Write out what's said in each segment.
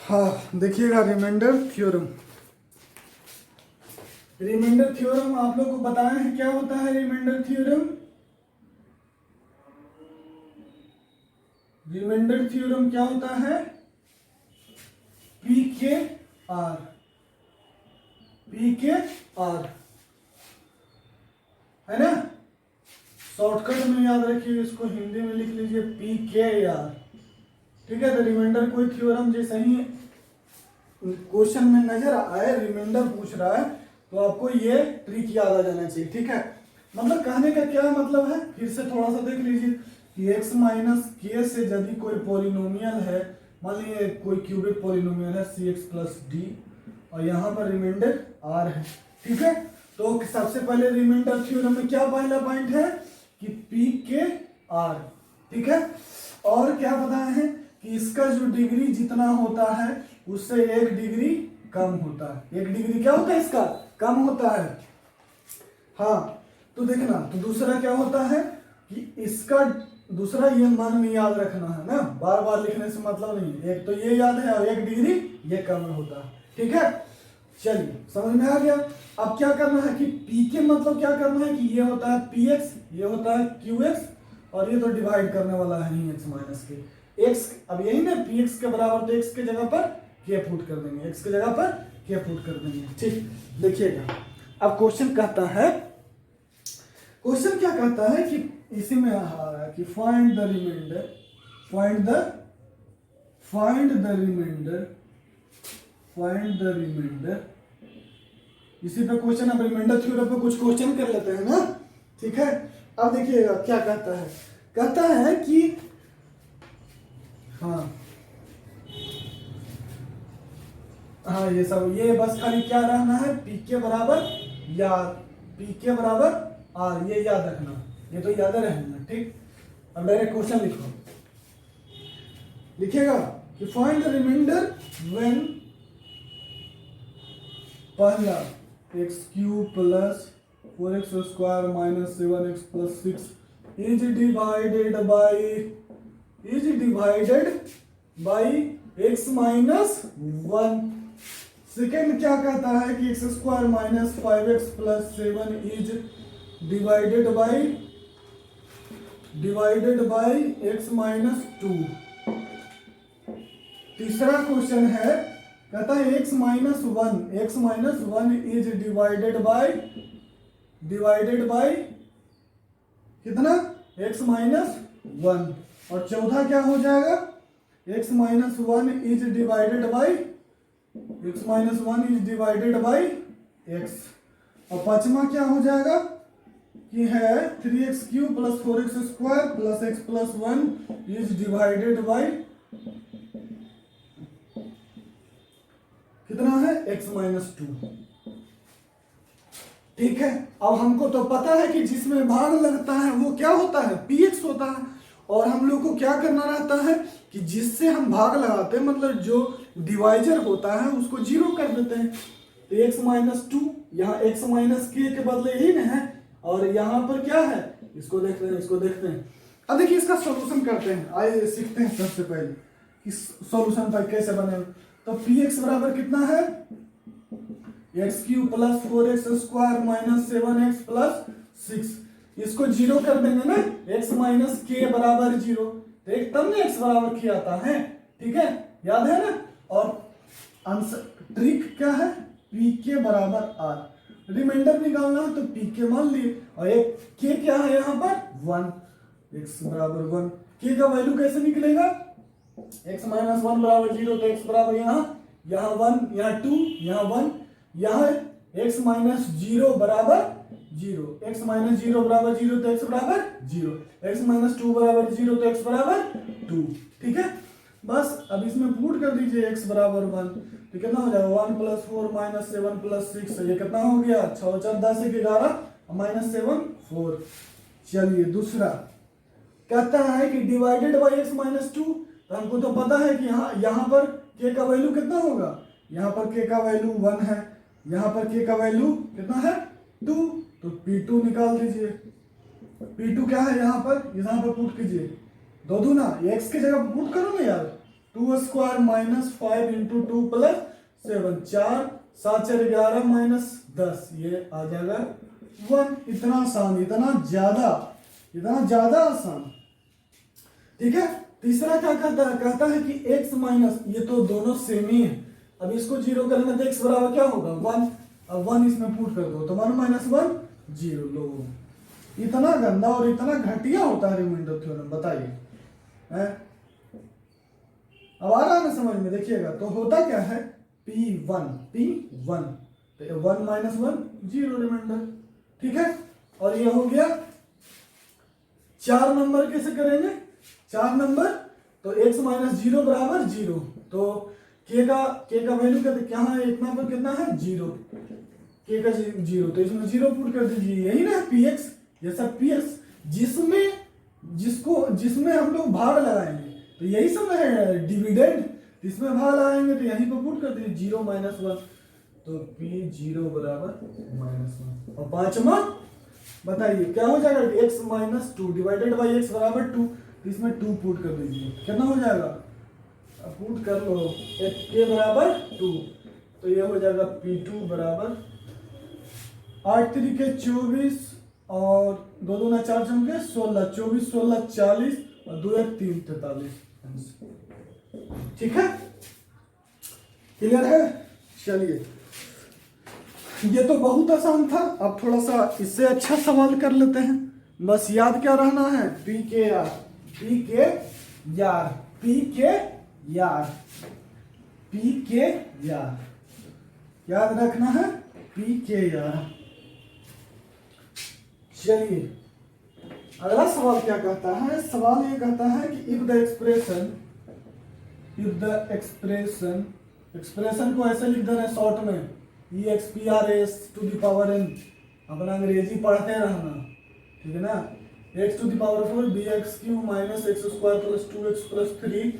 हाँ देखिएगा, remainder theorem. Remainder theorem आप लोग को बताए हैं क्या होता है रिमाइंडर थ्योरम। रिमाइंडर थ्योरम क्या होता है? पी के आर, पी के आर, है ना। शॉर्टकट में याद रखिए, इसको हिंदी में लिख लीजिए पी के आर। ठीक है, तो रिमाइंडर कोई थ्योरम जैसे ही क्वेश्चन में नजर आए, रिमाइंडर पूछ रहा है, तो आपको ये ट्रिक याद आ जाना चाहिए। ठीक है, मतलब कहने का क्या मतलब है, फिर से थोड़ा सा देख लीजिए कि x माइनस के से यदि कोई पॉलिनोमियल है, मान लीजिए कोई क्यूबिक पॉलिनोमियल है सी एक्स प्लस डी, और यहाँ पर रिमाइंडर r है। ठीक है, तो सबसे पहले रिमाइंडर थ्योरम में क्या पहला पॉइंट है कि पी के आर। ठीक है, और क्या बताया है कि इसका जो डिग्री जितना होता है उससे 1 डिग्री कम होता है। 1 डिग्री क्या होता है इसका? कम होता है। हाँ, तो देखना, तो दूसरा क्या होता है कि इसका दूसरा ये मन में याद रखना है ना, बार बार लिखने से मतलब नहीं है। एक तो ये याद है और 1 डिग्री ये कम होता है। ठीक है, चलिए समझ में आ गया। अब क्या करना है कि पी के मतलब क्या करना है कि ये होता है पी एक्स, ये होता है क्यू एक्स, और ये तो डिवाइड करने वाला है नहीं एक्स माइनस के एक्स। अब यही ना पी एक्स के बराबर, तो एक्स के जगह पर के पुट कर देंगे, एक्स के जगह पर के पुट कर देंगे। ठीक, देखिएगा अब क्वेश्चन कहता है, क्वेश्चन क्या कहता है कि इसी में आ रहा है कि find the remainder, find the remainder, find the remainder. इसी पे क्वेश्चन, अब रिमाइंडर थ्योरम पे कुछ क्वेश्चन कर लेते हैं ना। ठीक है, अब देखिएगा क्या कहता है, कहता है कि हाँ हाँ ये सब, ये बस खाली क्या रहना है, पी के बराबर या पी के बराबर आर, ये याद रखना, ये तो याद रहना। ठीक, अब डायरेक्ट क्वेश्चन लिखो, लिखेगा कि फाइंड द रिमाइंडर व्हेन पहला x cube plus 4x square minus 7x plus 6 is divided by x minus 1। Second क्या कहता है कि x square minus 5x plus 7 is divided by x minus 2। तीसरा क्वेश्चन है, कहता है x minus 1 is divided by कितना, x माइनस 1। और चौथा क्या हो जाएगा, x minus 1 is divided by x। और पांचवा क्या हो जाएगा कि है 3x cube plus 4x square plus x plus 1 is divided by कितना है, x माइनस 2। ठीक है, अब हमको तो पता है कि जिसमें भाग लगता है वो क्या होता है, px होता है। और हम लोग को क्या करना रहता है कि जिससे हम भाग लगाते हैं, मतलब जो डिवाइजर होता है उसको 0 कर देते हैं। तो x माइनस 2, यहाँ x माइनस के बदले ही ना है, और यहाँ पर क्या है, इसको देखते हैं, इसको देखते हैं। अब देखिए इसका सॉल्यूशन करते हैं, आइए सीखते हैं सबसे पहले कि सॉल्यूशन पर कैसे बने। तो px बराबर कितना है, x cube plus 4x square minus 7x plus 6, इसको 0 कर देंगे ना, x माइनस के बराबर 0, तो एक तब ना x बराबर के आता है। ठीक है, याद है ना। और आंसर ट्रिक क्या है, पी के बराबर आर, रिमाइंडर निकालना है तो पी के मान लिए, और एक के क्या है यहाँ पर 1, x बराबर 1। के का वैल्यू कैसे निकलेगा, x माइनस 1 बराबर 0, तो x बराबर यहाँ 1, यहाँ 2, यहाँ 1, यहाँ x माइनस 0 बराबर 0, x माइनस 0 बराबर 0 तो x बराबर 0, x माइनस 2 बराबर 0 तो x बराबर 2। ठीक है, बस अब इसमें पुट कर दीजिए x बराबर 1, तो कितना हो जाएगा 1 प्लस 4 माइनस 7 प्लस 6, ये कितना हो गया 6 4 10 11 माइनस 7 4। चलिए दूसरा कहता है कि डिवाइडेड बाई x माइनस 2, तो हमको तो पता है कि यहाँ पर k का वैल्यू कितना होगा, यहाँ पर k का वैल्यू 1 है, यहाँ पर k का वैल्यू कितना है 2, तो P2 निकाल दीजिए। P2 क्या है, यहाँ पर पुट कीजिए, 2 दूना x की जगह पुट करो ना यार, 2 square minus 5 into 2 plus 7, 4 7 4 11 minus 10, ये आ जाएगा 1। इतना आसान, इतना ज्यादा आसान। ठीक है। तीसरा क्या कहता है कि x माइनस, ये तो दोनों सेम ही है, अब इसको जीरो करेंगे तो x बराबर क्या होगा 1। अब 1 इसमें पुट कर दो तो 1 माइनस 1 0। लो, इतना गंदा और इतना घटिया होता है रिमाइंडर थ्योरम, बताइए। अब आ रहा है ना समझ में, देखिएगा। तो होता क्या है P1 तो 1 माइनस 1 0 रिमाइंडर। ठीक है। और ये हो गया 4 नंबर। कैसे करेंगे 4 नंबर? तो x माइनस 0 बराबर 0, तो k का वैल्यू क्या है, एक नंबर कितना है 0, k का 0, तो इसमें 0 पुट कर दीजिए। यही ना px, ये सब px जिसमें हम लोग भाग लगाएंगे, तो यही सब है डिविडेंड, इसमें भाग लगाएंगे तो यहीं पर पुट कर दीजिए 0 माइनस 1, तो p0 बराबर -1। और पांचवा बताइए क्या हो जाएगा, x minus 2 divided by x बराबर 2, तो इसमें 2 पुट कर दीजिए, कितना हो जाएगा, अब पुट कर लो, k बराबर 2, तो ये हो जाएगा p2 बराबर 8 3 के 24 और 2 दूना 4 जमके 16, 24 16 40 और 2 1 3 43। ठीक है, क्लियर है। चलिए, ये तो बहुत आसान था। अब थोड़ा सा इससे अच्छा सवाल कर लेते हैं। बस याद क्या रहना है, पी के यार याद रखना है, पी के यार। चलिए, अगला सवाल क्या कहता है, सवाल ये कहता है कि इफ द एक्सप्रेशन को ऐसे लिख देना शॉर्ट में, EXPRS to the power n, अपना अंग्रेजी पढ़ते रहना, ठीक है ना। x to the power 4 bx³ minus x² plus 2x plus 3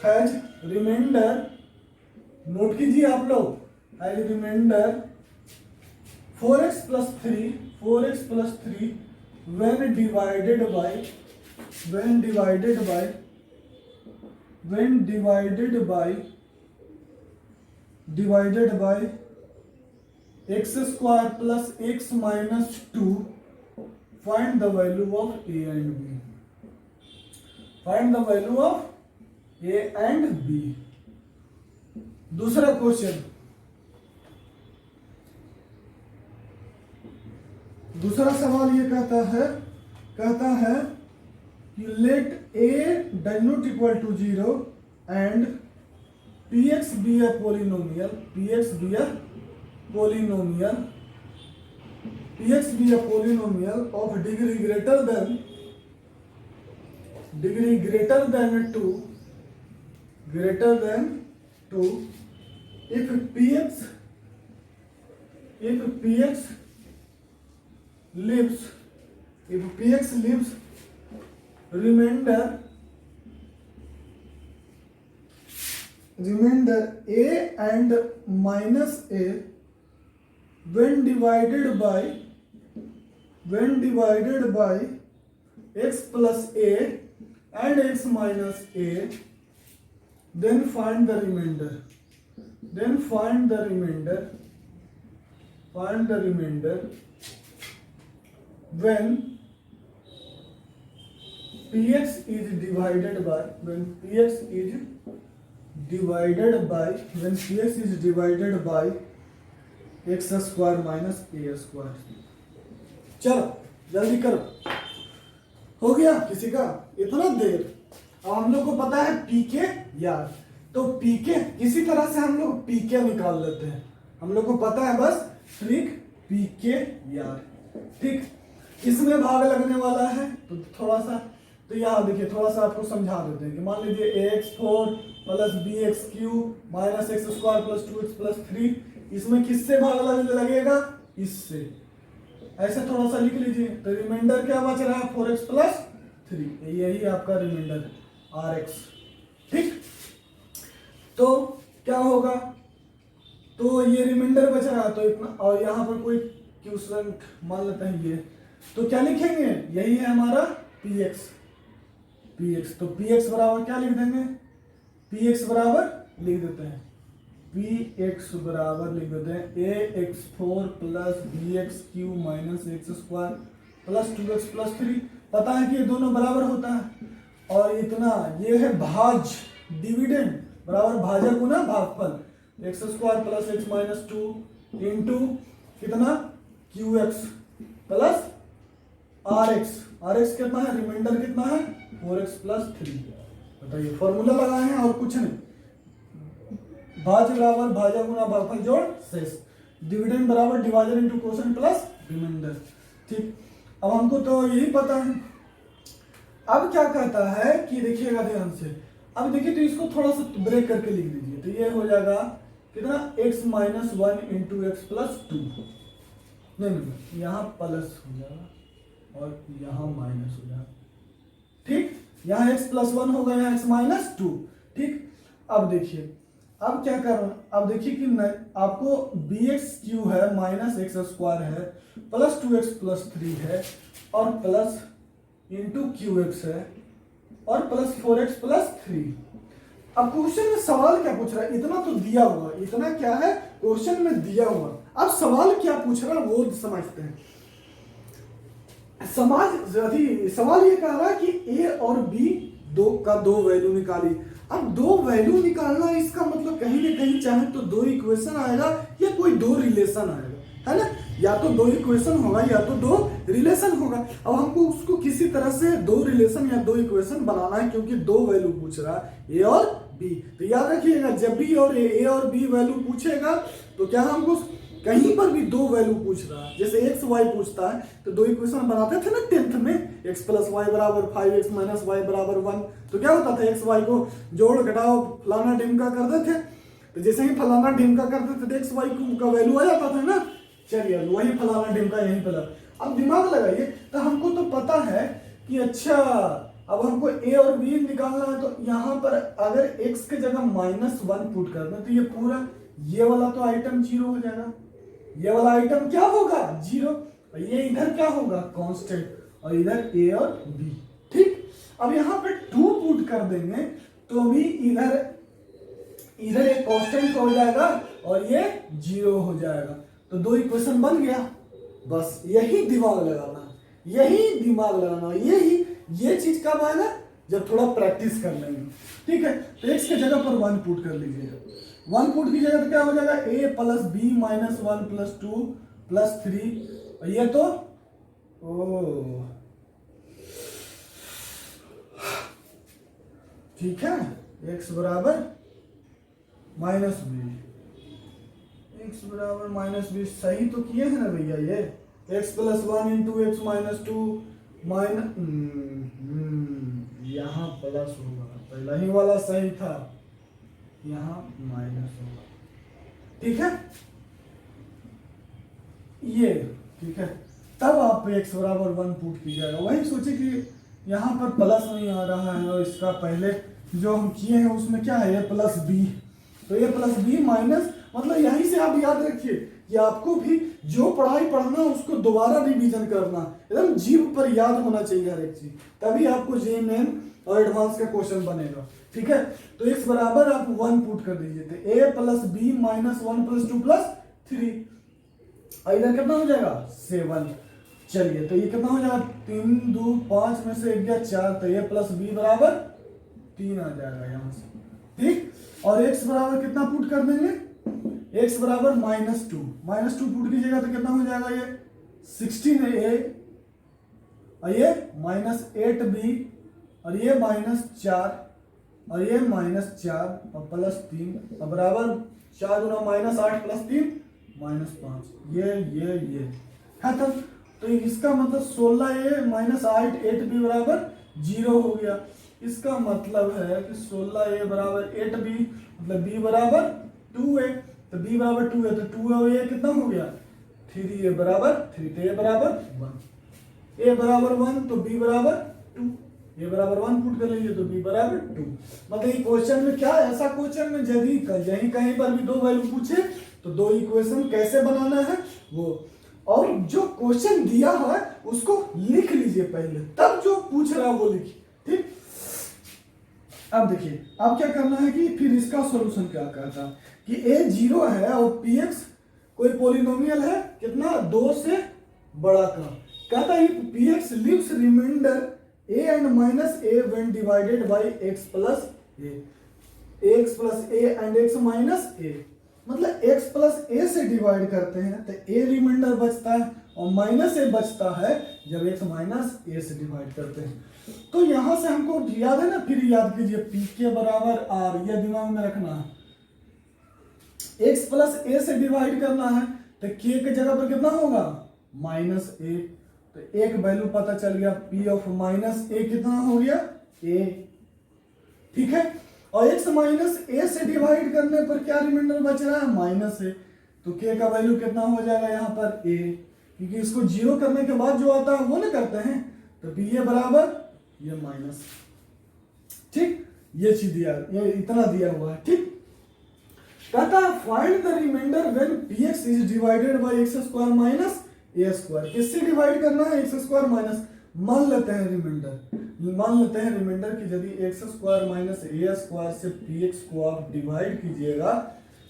has remainder, note कीजिए आप लोग, has remainder 4x plus 3 when divided by x square plus x minus 2, find the value of a and b, find the value of a and b। दूसरा question, दूसरा सवाल ये कहता है कि let a does not equal to 0 and px be a polynomial of degree greater than 2 if px leaves remainder a and minus a when divided by x plus a and x minus a, then find the remainder when px is divided by x square minus a square। चलो जल्दी करो, हो गया किसी का इतना देर। अब हम लोग को पता है पीके यार, तो पीके किसी तरह से हम लोग पीके निकाल लेते हैं, हम लोग को पता है बस ट्रिक पीके यार। ठीक, इसमें भाग लगने वाला है, तो थोड़ा सा, तो यहाँ देखिए थोड़ा सा आपको समझा देते हैं कि मान लीजिए ax4 plus bx³ minus x² plus 2x plus 3, इसमें किससे भाग लगेगा, इससे, ऐसे थोड़ा सा लिख लीजिए। तो रिमाइंडर क्या बच रहा है 4x प्लस 3, यही आपका रिमाइंडर है rx। ठीक, तो क्या होगा, तो ये रिमाइंडर बच रहा है, तो इतना, और यहाँ पर कोई क्वेश्चन मान लेते हैं ये, तो क्या लिखेंगे, यही है हमारा px। तो px बराबर क्या लिख देंगे, पी एक्स बराबर लिख देते हैं, पी एक्स बराबर लिख देते हैं a x four plus b x cube minus x square plus 2x plus 3। पता है कि ये दोनों बराबर होता है, और इतना ये है भाज, डिविडेंड बराबर भाजक गुना भागफल, x square plus x minus 2 into कितना q x plus r x, r x कितना है, रिमाइंडर कितना है 4x प्लस 3। बताइए फॉर्मूला लगाए हैं और कुछ नहीं, भाज बराबर भाजक गुना भागफल जोड़ शेष, डिविडेंड बराबर divisor into quotient plus remainder. ठीक, अब हमको तो यही पता है। अब क्या कहता है कि देखिएगा ध्यान से, अब देखिए तो इसको थोड़ा सा ब्रेक करके लिख दीजिए, तो ये हो जाएगा कितना x minus 1 into x plus 2, नहीं यहाँ प्लस हो जाएगा और यहाँ माइनस हो जाएगा। ठीक, यहाँ x प्लस 1 होगा, यहाँ x माइनस 2। ठीक, अब देखिए अब क्या कर रहा हूं, अब देखिए कि आपको बी एक्स क्यू है माइनस एक्स स्क्वायर है प्लस 2x प्लस 3 है और प्लस इंटू क्यू एक्स है और प्लस 4x प्लस 3। अब क्वेश्चन में सवाल क्या पूछ रहा है, इतना तो दिया हुआ, इतना क्या है क्वेश्चन में दिया हुआ, अब सवाल क्या पूछ रहा है वो समझते हैं। सवाल ये कह रहा है कि ए और बी दो वैल्यू निकाली। अब दो वैल्यू निकालना, इसका मतलब कहीं ना कहीं चाहे तो दो इक्वेशन आएगा या कोई दो रिलेशन आएगा, है ना, या तो दो इक्वेशन होगा या तो दो रिलेशन होगा। अब हमको उसको किसी तरह से दो रिलेशन या दो इक्वेशन बनाना है, क्योंकि दो वैल्यू पूछ रहा है ए और बी। तो याद रखिएगा जब भी और ए और बी वैल्यू पूछेगा तो क्या हमको कहीं पर भी दो वैल्यू पूछ रहा है, जैसे एक्स वाई पूछता है तो दो इक्वेशन बनाते थे ना 10th में, एक्स प्लस वाई बराबर 5x माइनस वाई बराबर 1। तो क्या होता था, एक्स वाई को जोड़ घटाओ फलाना ढिमका करते थे, तो जैसे ही फलाना ढिमका करते थे तो एक्स वाई का वैल्यू आ जाता था ना। चलिए वही फलाना ढिमका यहीं पर, अब दिमाग लगाइए, तो हमको तो पता है कि अच्छा अब हमको ए और बी निकालना है, तो यहाँ पर अगर x के जगह -1 पुट कर दें तो ये पूरा ये वाला तो आइटम 0 हो जाएगा, ये वाला आइटम क्या होगा 0, और ये इधर क्या होगा कांस्टेंट, और इधर ए और बी। ठीक, अब यहाँ पे 2 पुट कर देंगे तो भी इधर एक कांस्टेंट हो जाएगा और ये 0 हो जाएगा, तो दो इक्वेशन बन गया। बस यही दिमाग लगाना, ये चीज कब आएगा, जब थोड़ा प्रैक्टिस कर लेंगे। ठीक है, तो x के जगह पर 1 पुट कर लीजिएगा, 1 पुट की जगह तो क्या हो जाएगा a plus b minus 1 plus 2 plus 3, और ये तो ठीक है, x बराबर माइनस बी, x बराबर माइनस बी, सही तो किए हैं ना भैया, ये x plus 1 into x minus 2 minus, यहाँ प्लस होगा, पहला ही वाला सही था, यहाँ माइनस होगा। ठीक है, ये ठीक है, तब आप x बराबर 1 पुट कीजिएगा। वही सोचे कि यहाँ पर प्लस नहीं आ रहा है और इसका पहले जो हम किए हैं उसमें क्या है, a प्लस बी, तो a प्लस बी माइनस, मतलब यहीं से आप याद रखिए कि आपको भी जो पढ़ाई पढ़ना उसको दोबारा रिवीजन करना, एकदम जीभ पर याद होना चाहिए हर एक चीज, तभी आपको जेईई और एडवांस का क्वेश्चन बनेगा। ठीक है, तो x बराबर आप 1 पुट कर दीजिए, तो a plus b minus 1 plus 2 plus 3, और इधर कितना हो जाएगा 7। चलिए तो ये कितना हो जाएगा 3 2 5 में से 1 गया 4, तो a प्लस बी बराबर 3 आ जाएगा यहाँ से। ठीक, और x बराबर कितना पुट कर देंगे, x बराबर -2 पुट कीजिएगा तो कितना हो जाएगा, ये 16a और ये -8b और ये -4 और ये -4 और +3 और बराबर 4 गुना -8 + 3 -5, ये है तब। तो इसका मतलब 16a - 8b बराबर 0 हो गया। इसका मतलब है कि 16a बराबर 8b, मतलब b बराबर 2a, तो b बराबर 2 है तो 2 और a कितना हो गया 3a बराबर 3, तो a बराबर 1, a बराबर 1 तो b बराबर 2, a बराबर 1 पुट कर लीजिए तो b बराबर 2। मतलब ये क्वेश्चन में क्या, ऐसा क्वेश्चन में यदि कहीं पर भी दो वैल्यू पूछे तो दो इक्वेशन कैसे बनाना है वो, और जो क्वेश्चन दिया है उसको लिख लीजिए पहले, तब जो पूछ रहा है वो लिखिए। ठीक, अब देखिए, अब क्या करना है कि फिर इसका सॉल्यूशन क्या कहता है कि a 0 है और px कोई पॉलिनोमियल है कितना 2 से बड़ा का, कहता है px leaves remainder a and minus a when divided by x plus a and x minus a, मतलब x प्लस a से डिवाइड करते हैं तो a रिमाइंडर बचता है और माइनस a बचता है जब x माइनस a से डिवाइड करते हैं। तो यहां से हमको याद है ना, फिर याद कीजिए पी के बराबर आर, ये दिमाग में रखना है। x प्लस a से डिवाइड करना है तो k के जगह पर कितना होगा माइनस a, तो एक वैल्यू पता चल गया p ऑफ माइनस a कितना हो गया a, ठीक है। और x माइनस a से डिवाइड करने पर क्या रिमाइंडर बच रहा है माइनस a, तो k का वैल्यू कितना हो जाएगा यहाँ पर a, क्योंकि इसको जीरो करने के बाद जो आता है वो ना करते हैं, तो p ये बराबर ये माइनस, ठीक, ये चीज दिया, ये इतना दिया हुआ है, ठीक। कहता है find the remainder when px is divided by x square minus a square, किससे डिवाइड करना है x स्क्वायर माइनस, मान लेते हैं रिमाइंडर कि यदि x square minus a square से px को आप डिवाइड कीजिएगा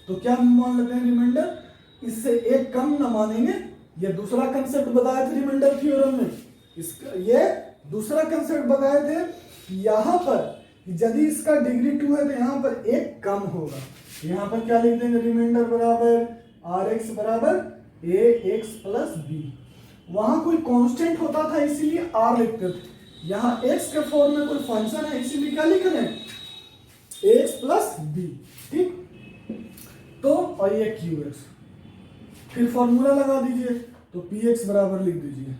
तो क्या मान लेते हैं रिमाइंडर, इससे एक कम न मानेंगे। ये दूसरा कंसेप्ट बताया था रिमाइंडर थ्योरम में, इसका ये दूसरा कंसेप्ट बताए थे यहाँ पर यदि इसका डिग्री 2 है तो यहाँ पर एक कम होगा, यहाँ पर क्या लिख देंगे रिमाइंडर बराबर rx बराबर ax प्लस b, वहां कोई कांस्टेंट होता था इसीलिए r लिखते थे, यहाँ x के फॉर्म में कोई फंक्शन है इसीलिए क्या लिख रहे हैं ax प्लस b, ठीक। तो और ये qx, फिर फॉर्मूला लगा दीजिए तो px बराबर लिख दीजिए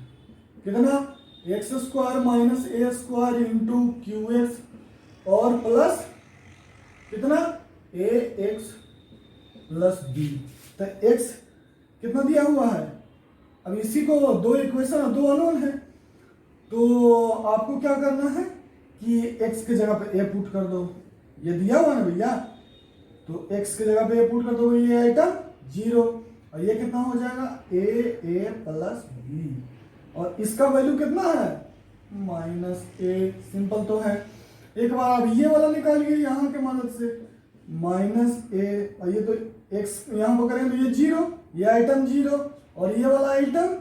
कितना एक्स स्क्वायर माइनस ए स्क्वायर इंटू क्यू एक्स और प्लस कितना ए एक्स प्लस बी, तो एक्स कितना दिया हुआ है, अब इसी को दो इक्वेशन दो अननोन है तो आपको क्या करना है कि एक्स के जगह पे ए पुट कर दो, ये दिया हुआ ना भैया, तो एक्स के जगह पे ए पुट कर दो, ये आइटम 0 और ये कितना हो जाएगा ए प्लस बी, और इसका वैल्यू कितना है माइनस ए, सिंपल तो है। एक बार आप ये वाला निकालिए यहाँ के मदद से माइनस ए, और ये तो एक्स यहाँ पर करेंगे तो ये 0, ये आइटम 0 और ये वाला आइटम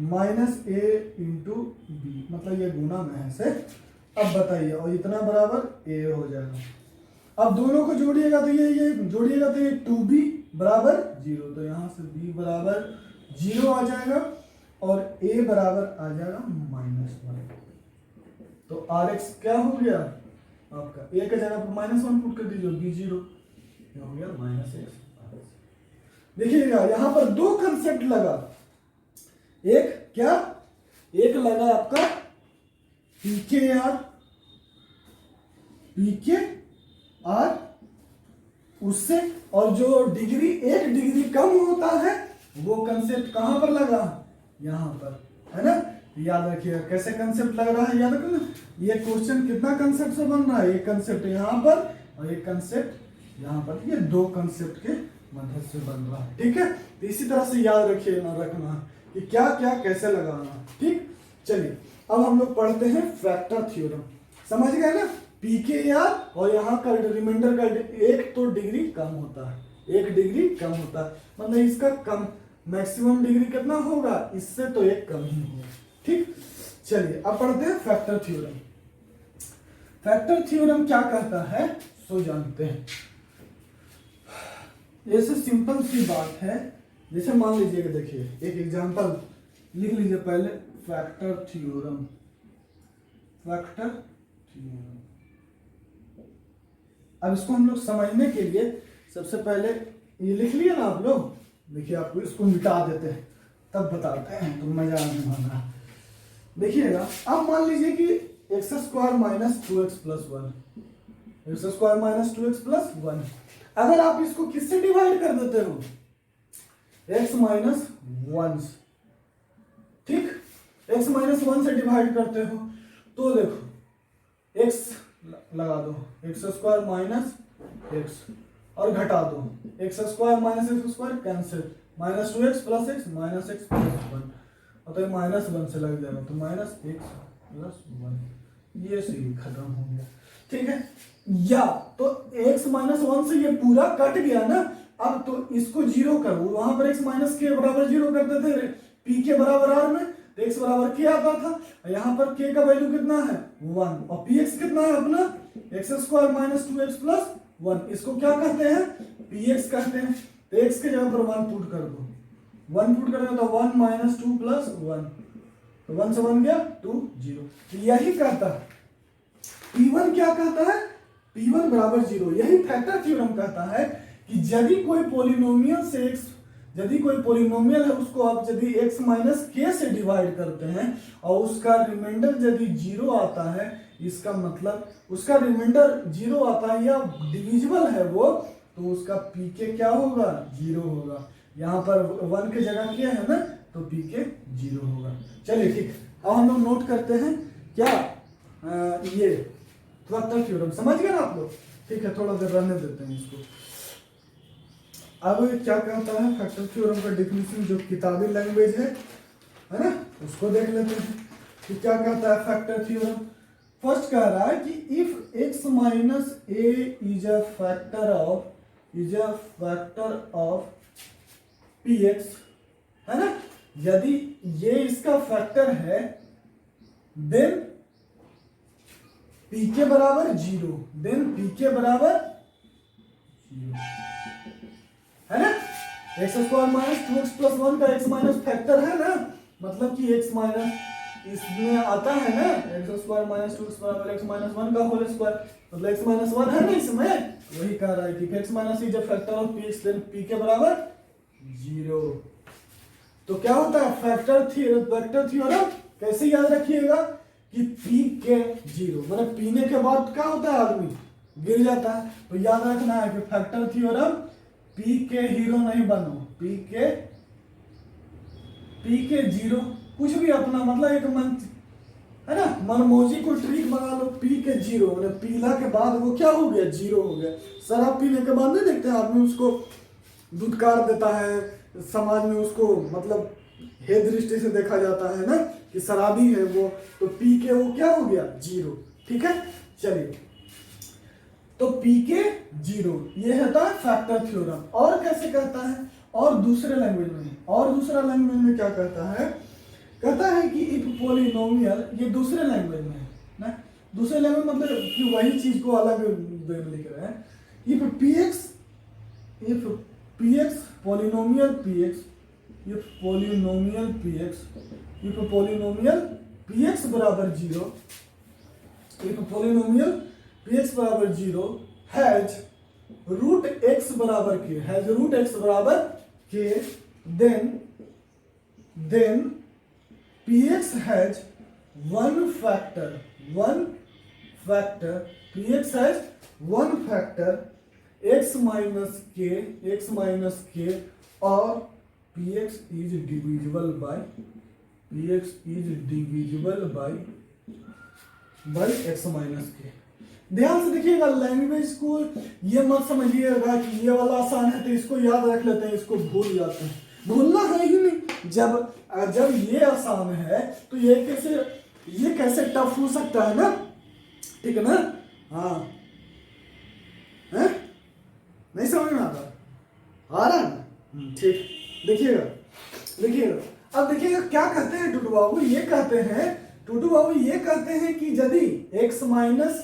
माइनस ए इंटू बी, मतलब ये गुना में है से। अब बताइए, और इतना बराबर ए हो जाएगा। अब दोनों को जोड़िएगा तो ये जोड़िएगा तो ये 2b बराबर 0, तो यहाँ से b बराबर 0 आ जाएगा और a बराबर आ जाएगा -1, तो rx क्या हो गया आपका, a के जगह पर -1 पुट कर दीजिए, b0 क्या हो गया -x। देखिएगा यहाँ पर दो कंसेप्ट लगा, एक क्या, एक लगा आपका पीके आर उससे, और जो डिग्री 1 डिग्री कम होता है वो कंसेप्ट कहां पर लगा, यहाँ पर, है ना। याद रखिएगा कैसे कंसेप्ट लग रहा है, याद रखना। ये क्वेश्चन कितना कंसेप्ट से बन रहा है, एक कंसेप्ट यहाँ पर और एक कंसेप्ट यहाँ पर, ये दो कंसेप्ट के मदद से बन रहा है, ठीक है। तो इसी तरह से याद रखिए ना रखना कि क्या क्या कैसे लगाना, ठीक। चलिए अब हम लोग पढ़ते हैं फैक्टर थ्योरम, समझ गए ना। पीके आर और यहाँ का रिमाइंडर का एक तो डिग्री कम होता है, 1 डिग्री कम होता है, मतलब इसका कम मैक्सिमम डिग्री कितना होगा, इससे तो 1 कम ही होगा, ठीक। चलिए अब पढ़ते हैं फैक्टर थ्योरम। फैक्टर थ्योरम क्या कहता है सो जानते हैं। जैसे सिंपल सी बात है, जैसे मान लीजिएगा, देखिए एक एग्जांपल लिख लीजिए पहले, फैक्टर थ्योरम, फैक्टर थ्योरम। अब इसको हम लोग समझने के लिए सबसे पहले ये लिख लिया ना आप लोग, देखिए आपको इसको मिटा देते हैं तब बताते हैं तो मजा आने वाला। देखिएगा अब मान लीजिए कि x square minus 2x plus 1, x square minus 2x plus 1, अगर आप इसको किससे डिवाइड कर देते हो, x माइनस 1, ठीक, x माइनस 1 से डिवाइड करते हो तो देखो x लगा दो, एक्स स्क्वायर माइनस एक्स और घटा दो, x square minus x square cancel, minus 2x plus x minus x plus 1, और तो -1 से लग जाएगा तो -x प्लस 1, ये सी खत्म हो गया। ठीक है, या तो x माइनस 1 से ये पूरा कट गया ना, अब तो इसको जीरो करो, वहां पर x माइनस के बराबर जीरो करते थे p के बराबर r में, तो x बराबर k आता था, यहाँ पर k का वैल्यू कितना है 1, और px कितना है अपना x square minus 2x plus 1, इसको क्या कहते हैं px कहते हैं। तो x के जगह पर 1 पुट कर दो, 1 पुट करेंगे तो 1 माइनस 2 प्लस 1, तो 1 से 1 गया 2 0। तो यही कहता है P1 क्या कहता है, P1 बराबर 0, यही फैक्टर थ्योरम कहता है कि यदि कोई पोलिनोमियल से x, यदि कोई पोलिनोमियल है उसको आप यदि x माइनस k से डिवाइड करते हैं और उसका रिमाइंडर यदि 0 आता है, इसका मतलब उसका रिमाइंडर 0 आता है या डिविजिबल है वो, तो उसका pk क्या होगा 0 होगा। यहाँ पर 1 के जगह k है ना, तो pk 0 होगा। चलिए ठीक, अब हम लोग नोट करते हैं क्या ये फैक्टर थ्योरम, समझ गए ना आप लोग, ठीक है, थोड़ा देर रहने देते हैं इसको। अब क्या कहता है फैक्टर थ्योरम का डेफिनेशन, जो किताबी लैंग्वेज है ना, उसको देख लेते हैं कि क्या कहता है फैक्टर थ्योरम। फर्स्ट कह रहा है कि if x minus A is a factor of px, है ना, यदि ये इसका फैक्टर है, देन pk बराबर 0, देन pk बराबर 0, है ना। X square minus 2x plus 1 का x माइनस फैक्टर है ना, मतलब कि x माइनस इसमें आता है ना, एक्स स्क्वायर माइनस 2x बराबर x माइनस 1 का होल स्क्वायर, मतलब x माइनस 1 है ना इसमें, वही कह रहा है कि x minus is a factor of px, then pk बराबर 0। तो क्या होता है फैक्टर थ्योरम कैसे याद रखिएगा कि पी के 0, मतलब पीने के बाद क्या होता है आदमी गिर जाता है, तो याद रखना है कि फैक्टर थ्योरम पी के हीरो नहीं बनो, पी के 0 कुछ भी अपना, मतलब एक मन है ना, मनमोजी को ट्रिक बना लो, पी के 0, मतलब पीला के बाद वो क्या हो गया 0 हो गया। शराब पीने के बाद नहीं देखते हैं आदमी उसको दुत्कार देता है, समाज में उसको मतलब हे दृष्टि से देखा जाता है ना कि शराबी है वो, तो पी के वो क्या हो गया 0, ठीक है। चलिए, तो पी के 0 ये होता है फैक्टर थ्योरम। और कैसे कहता है, और दूसरे लैंग्वेज में, और दूसरा लैंग्वेज में क्या कहता है, कहता है कि इफ पोलिनोमियल, ये दूसरे लैंग्वेज में है ना, दूसरे लैंग्वेज मतलब कि वही चीज को अलग वे में लिख रहे हैं। If px polynomial px, if polynomial px बराबर 0, इफ पोलिनोमियल px बराबर 0 हैज रूट x बराबर k, हैज रूट x बराबर k, then px has one factor, px has one factor x minus k, और px is divisible by x minus k। ध्यान से देखिएगा, language को ये मत समझिएगा कि ये वाला आसान है तो इसको याद रख लेते हैं, इसको भूल जाते हैं, भूलना है ही नहीं। जब ये आसान है तो ये कैसे टफ हो सकता है ना, ठीक है ना। हाँ है? नहीं समझ में आता, आ रहा है ना, ठीक। देखिएगा अब देखिएगा क्या कहते हैं टूटू बाबू, ये कहते हैं कि यदि x माइनस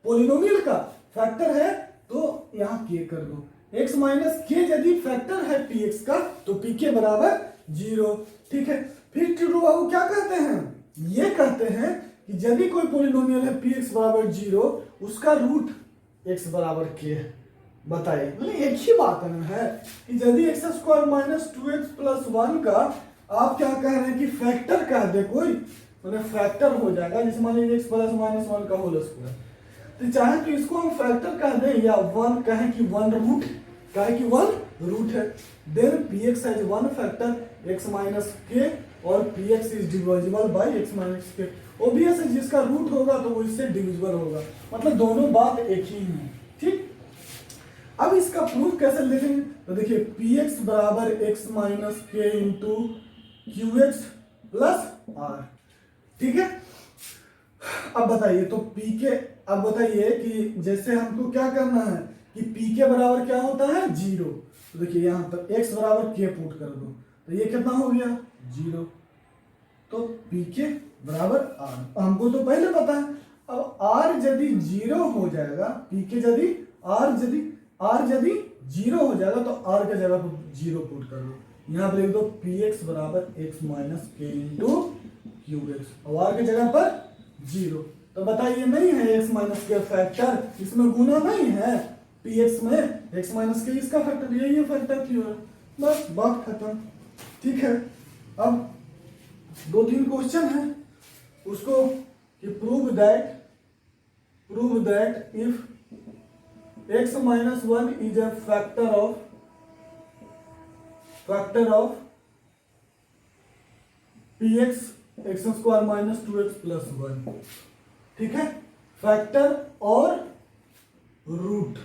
पोलिनोमियल का फैक्टर है तो यहाँ k कर दो, x माइनस k यदि फैक्टर है px का तो pk बराबर 0, ठीक है। फिर टूटू बाबू क्या कहते हैं, ये कहते हैं कि यदि कोई पोलिनोमियल है px बराबर 0, उसका रूट x बराबर k है। बताइए, मतलब एक ही बात है कि यदि x square minus 2x plus 1 का आप क्या कह रहे हैं कि फैक्टर कह दे कोई, मतलब फैक्टर हो जाएगा, जैसे मान लीजिए x प्लस माइनस 1 का होल स्क्वायर, तो चाहे तो इसको हम फैक्टर कह दें या 1 कहें कि 1 रूट है, then px has one factor x minus k और px is divisible by x minus k। Obvious है जिसका रूट होगा तो वो इससे डिविजिबल होगा, मतलब दोनों बात एक ही है, ठीक। अब इसका प्रूफ कैसे लिखेंगे, तो देखिए px बराबर x minus k into q x plus r, ठीक है। अब बताइए तो पी के, अब बताइए कि जैसे हमको क्या करना है कि पी के बराबर क्या होता है 0। तो देखिए यहाँ पर x बराबर के पुट कर दो तो ये कितना हो गया 0। तो पी के बराबर r, हमको तो पहले पता है। अब r यदि 0 हो जाएगा, पी के यदि r यदि 0 हो जाएगा तो r के जगह पर 0 पुट कर दो। यहाँ पर लिख दो पी एक्स बराबर x माइनस के इंटू क्यू एक्स और r के जगह पर 0। तो बताइए नहीं है x माइनस के फैक्टर, इसमें गुना नहीं है पी एक्स में x माइनस के इसका फैक्टर, यही फैक्टर थ्योरम, बस बात खत्म। ठीक है, अब 2-3 क्वेश्चन है उसको कि prove that if x minus 1 is A factor of p x x square minus 2x plus 1। ठीक है, फैक्टर और रूट।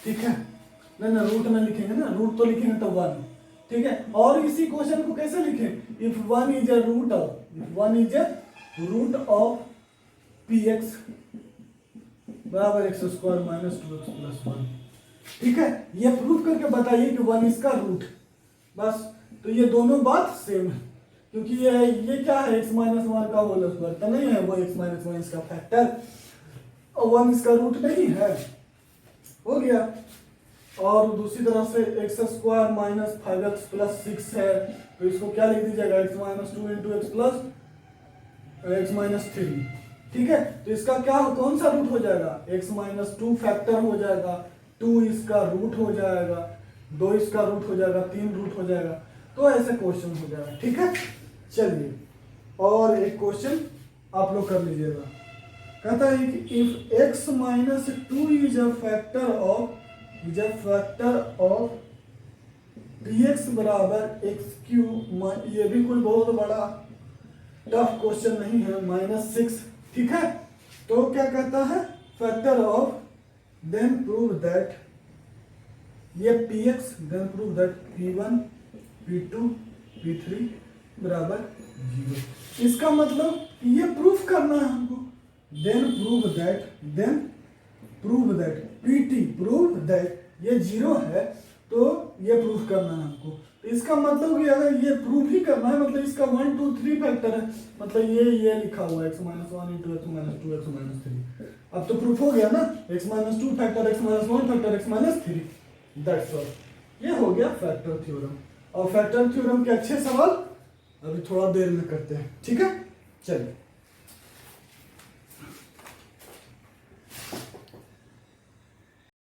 ठीक है, नहीं रूट में लिखेंगे ना, रूट तो लिखेंगे तो 1। ठीक है, और इसी क्वेश्चन को कैसे लिखें, if 1 is a root of p x बराबर x square minus 2x plus 1। ठीक है, ये प्रूफ करके बताइए कि 1 इसका रूट, बस। तो ये दोनों बात सेम है क्योंकि ये क्या है x माइनस 1 का होल स्क्वायर तो नहीं है, वो x माइनस 1 इसका फैक्टर और 1 इसका रूट नहीं है, हो गया। और दूसरी तरफ से x square minus 5x plus 6 है तो इसको क्या लिख दीजिएगा x minus 2 into x plus x minus 3। ठीक है, तो इसका क्या कौन सा रूट हो जाएगा, x माइनस 2 फैक्टर हो जाएगा, 2 इसका रूट हो जाएगा, 2 इसका रूट हो जाएगा, 3 रूट हो जाएगा। तो ऐसे क्वेश्चन हो जाएगा। ठीक है, चलिए और एक क्वेश्चन आप लोग कर लीजिएगा। कहता है कि if x minus 2 is a factor of dx बराबर एक्स क्यू, ये भी कोई बहुत बड़ा टफ क्वेश्चन नहीं है, -6। ठीक है, तो क्या कहता है factor of, then prove that ये px, then prove that p1 p2 p3 बराबर 0। इसका मतलब ये प्रूफ करना है हमको, then prove that pt, prove that ये 0 है तो ये प्रूफ करना है हमको। तो इसका मतलब कि अगर ये प्रूफ ही करना है मतलब इसका 1 2 3 फैक्टर है, मतलब ये लिखा हुआ है x minus 1 into x minus 2 x minus 3। अब तो प्रूफ हो गया ना, x minus 2 factor x minus 1 factor x minus 3, that's all. ये हो गया फैक्टर थ्योरम। और फैक्टर थ्योरम के अच्छे सवाल अभी थोड़ा देर में करते हैं। ठीक है, चलिए।